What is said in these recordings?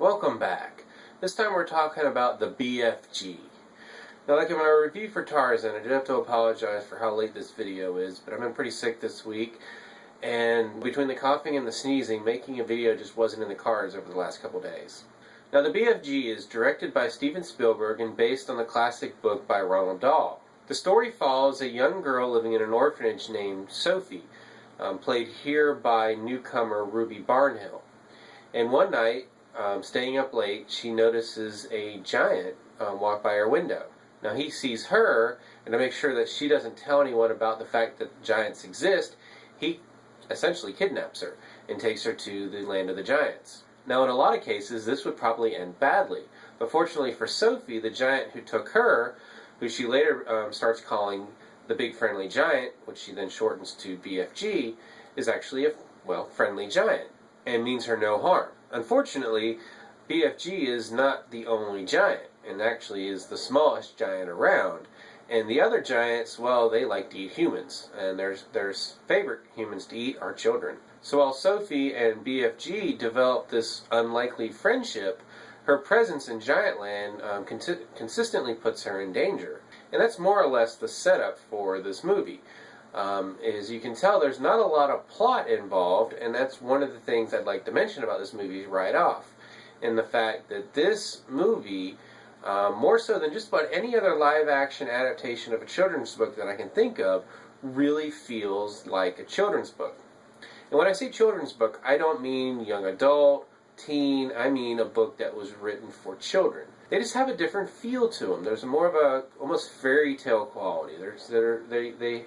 Welcome back. This time we're talking about the BFG. Now, like in my review for Tarzan, I do have to apologize for how late this video is, but I've been pretty sick this week, and between the coughing and the sneezing, making a video just wasn't in the cards over the last couple days. Now, the BFG is directed by Steven Spielberg and based on the classic book by Roald Dahl. The story follows a young girl living in an orphanage named Sophie, played here by newcomer Ruby Barnhill. And one night, staying up late, she notices a giant walk by her window. Now he sees her, and to make sure that she doesn't tell anyone about the fact that giants exist, he essentially kidnaps her and takes her to the land of the giants. Now in a lot of cases, this would probably end badly. But fortunately for Sophie, the giant who took her, who she later starts calling the Big Friendly Giant, which she then shortens to BFG, is actually a, friendly giant, and means her no harm. Unfortunately, BFG is not the only giant, and actually is the smallest giant around. And the other giants, well, they like to eat humans, and their favorite humans to eat are children. So while Sophie and BFG develop this unlikely friendship, her presence in Giantland consistently puts her in danger. And that's more or less the setup for this movie. As you can tell, there's not a lot of plot involved, and that's one of the things I'd like to mention about this movie right off. And the fact that this movie, more so than just about any other live-action adaptation of a children's book that I can think of, really feels like a children's book. And when I say children's book, I don't mean young adult, teen, I mean a book that was written for children. They just have a different feel to them. There's more of a almost fairy tale quality. They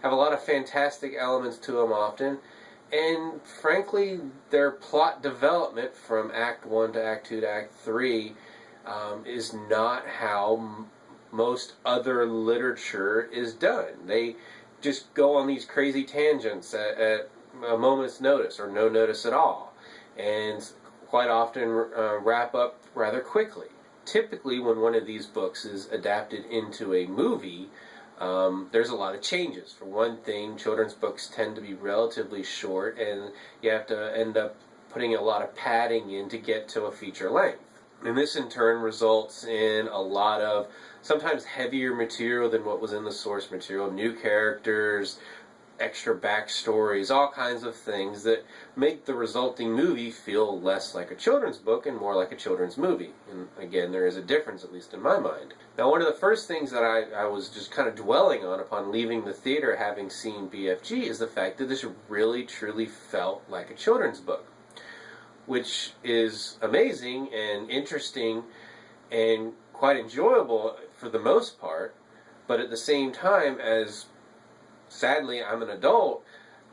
have a lot of fantastic elements to them often, and frankly, their plot development from Act 1 to Act 2 to Act 3 is not how most other literature is done. They just go on these crazy tangents at a moment's notice, or no notice at all, and quite often wrap up rather quickly. Typically, when one of these books is adapted into a movie, there's a lot of changes. For one thing, children's books tend to be relatively short, and you have to end up putting a lot of padding in to get to a feature length. And this in turn results in a lot of sometimes heavier material than what was in the source material, new characters, extra backstories, all kinds of things that make the resulting movie feel less like a children's book and more like a children's movie. And again, there is a difference, at least in my mind. Now, one of the first things that I was just kind of dwelling on upon leaving the theater having seen BFG is the fact that this really, truly felt like a children's book, which is amazing and interesting and quite enjoyable for the most part, but at the same time, as sadly, I'm an adult,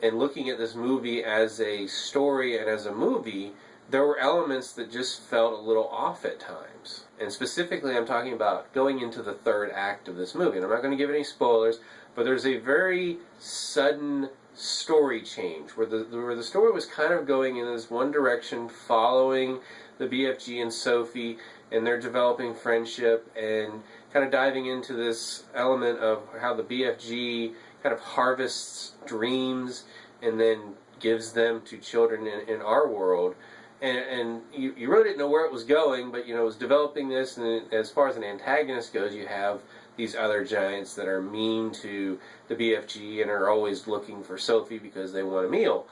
and looking at this movie as a story and as a movie, there were elements that just felt a little off at times. And specifically, I'm talking about going into the third act of this movie. And I'm not going to give any spoilers, but there's a very sudden story change where the story was kind of going in this one direction, following the BFG and Sophie and their developing friendship, and kind of diving into this element of how the BFG kind of harvests dreams and then gives them to children in our world. And you really didn't know where it was going, but it was developing this, and as far as an antagonist goes, you have these other giants that are mean to the BFG and are always looking for Sophie because they want a meal.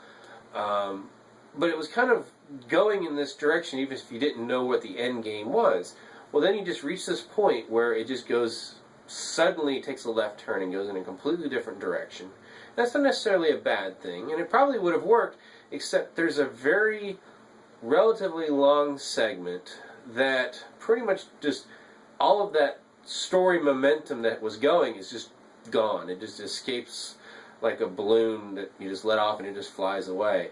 But it was kind of going in this direction even if you didn't know what the end game was. Well, then you just reach this point where it just goes, suddenly takes a left turn and goes in a completely different direction. That's not necessarily a bad thing, and it probably would have worked, except there's a very relatively long segment that pretty much just all of that story momentum that was going is just gone. It just escapes like a balloon that you just let off and it just flies away.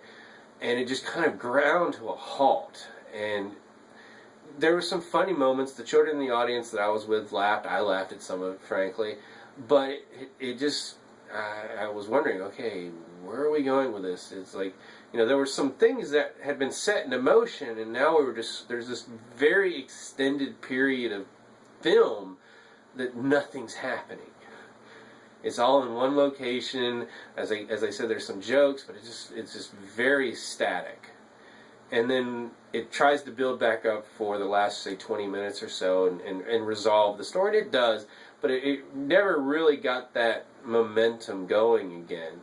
And it just kind of ground to a halt. And there were some funny moments. The children in the audience that I was with laughed. I laughed at some of it, frankly. But it just, I was wondering, okay, where are we going with this? It's like, there were some things that had been set in motion, and now there's this very extended period of film that nothing's happening. It's all in one location. As I said, there's some jokes, but it's just very static. and then it tries to build back up for the last, say, 20 minutes or so and resolve the story. And it does, but it never really got that momentum going again.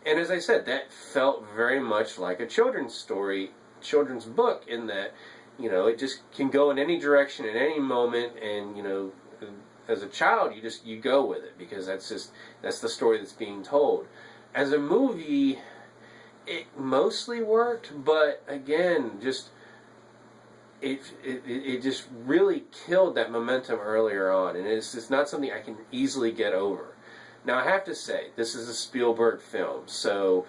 And as I said, that felt very much like a children's story, children's book, in that, you know, it just can go in any direction at any moment, and, you know, as a child, you go with it, because that's the story that's being told. As a movie, it mostly worked, but again, it just really killed that momentum earlier on, and it's not something I can easily get over. Now, I have to say, this is a Spielberg film, so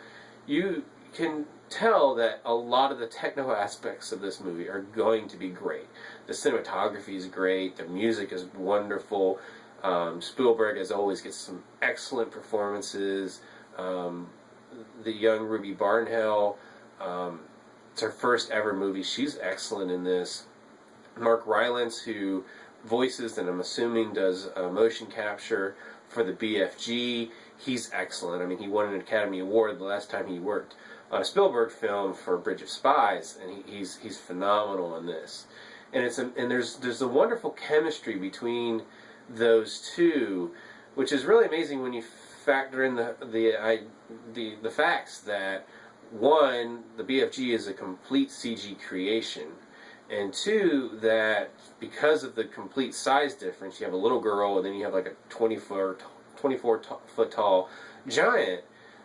you can tell that a lot of the technical aspects of this movie are going to be great. The cinematography is great, the music is wonderful. Spielberg, as always, gets some excellent performances. The young Ruby Barnhill, it's her first ever movie. She's excellent in this. Mark Rylance, who voices and I'm assuming does motion capture for the BFG, he's excellent. I mean, he won an Academy Award the last time he worked on a Spielberg film for Bridge of Spies, and he's phenomenal in this. And there's a wonderful chemistry between those two, which is really amazing when you factor in the facts that, one, the BFG is a complete CG creation, and two, that because of the complete size difference, you have a little girl and then you have like a 24 foot tall giant,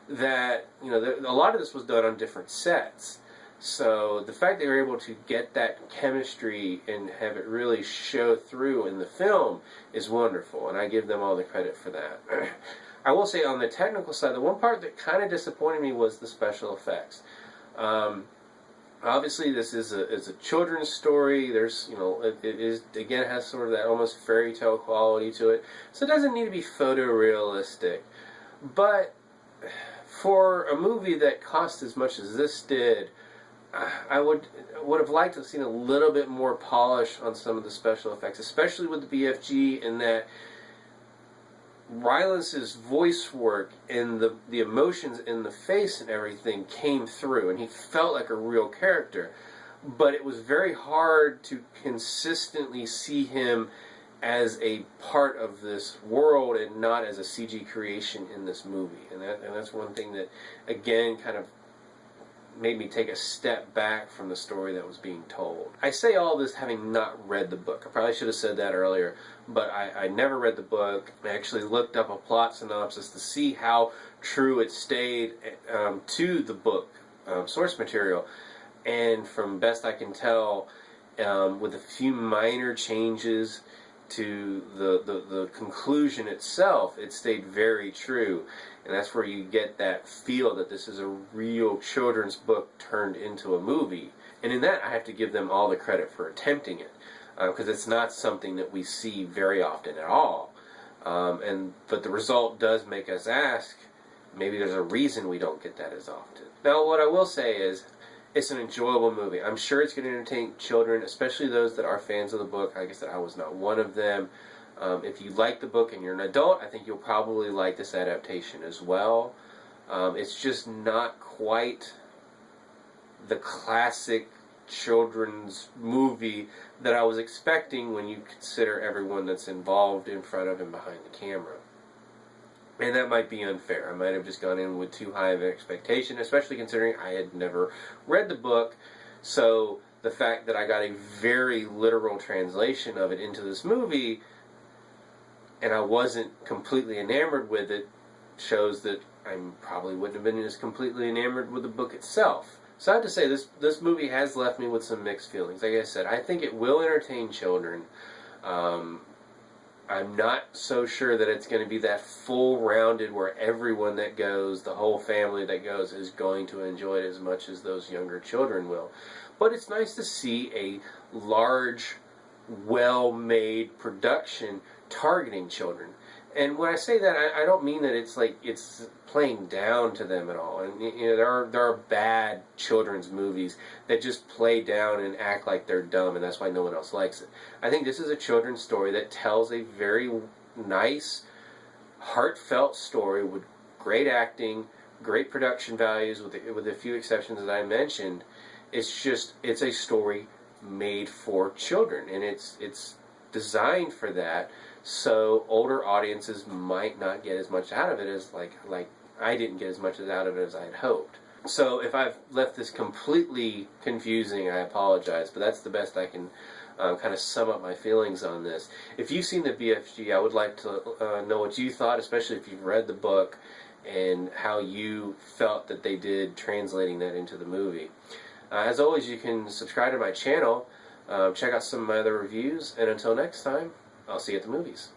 that, you know, a lot of this was done on different sets. So the fact they were able to get that chemistry and have it really show through in the film is wonderful, and I give them all the credit for that. I will say, on the technical side, the one part that kind of disappointed me was the special effects. Obviously, this is a children's story. There's, you know, it again has sort of that almost fairy tale quality to it, so it doesn't need to be photorealistic. But for a movie that cost as much as this did, I would have liked to have seen a little bit more polish on some of the special effects, especially with the BFG, in that Rylance's voice work and the emotions in the face and everything came through, and he felt like a real character. But it was very hard to consistently see him as a part of this world and not as a CG creation in this movie. And that's one thing that, again, kind of made me take a step back from the story that was being told. I say all this having not read the book. I probably should have said that earlier, but I never read the book. I actually looked up a plot synopsis to see how true it stayed to the book source material, and from best I can tell, with a few minor changes to the conclusion itself, it stayed very true. And that's where you get that feel that this is a real children's book turned into a movie. And in that, I have to give them all the credit for attempting it, because it's not something that we see very often at all. But the result does make us ask, maybe there's a reason we don't get that as often. Now, what I will say is, it's an enjoyable movie. I'm sure it's going to entertain children, especially those that are fans of the book. Like I said, I was not one of them. If you like the book and you're an adult, I think you'll probably like this adaptation as well. It's just not quite the classic children's movie that I was expecting when you consider everyone that's involved in front of and behind the camera. And that might be unfair. I might have just gone in with too high of an expectation, especially considering I had never read the book. So the fact that I got a very literal translation of it into this movie, and I wasn't completely enamored with it, shows that I probably wouldn't have been as completely enamored with the book itself. So I have to say, this movie has left me with some mixed feelings. Like I said, I think it will entertain children. I'm not so sure that it's going to be that full-rounded where everyone that goes, the whole family that goes, is going to enjoy it as much as those younger children will. But it's nice to see a large, well-made production targeting children. And when I say that, I don't mean that it's like it's playing down to them at all. And you know, there are bad children's movies that just play down and act like they're dumb, and that's why no one else likes it. I think this is a children's story that tells a very nice, heartfelt story with great acting, great production values, with a few exceptions that I mentioned. it's a story made for children, and it's designed for that. So older audiences might not get as much out of it as like I didn't get as much out of it as I had hoped. So if I've left this completely confusing, I apologize, but that's the best I can kind of sum up my feelings on this. If you've seen the BFG, I would like to know what you thought, especially if you've read the book, and how you felt that they did translating that into the movie. As always, you can subscribe to my channel, check out some of my other reviews, and until next time, I'll see you at the movies.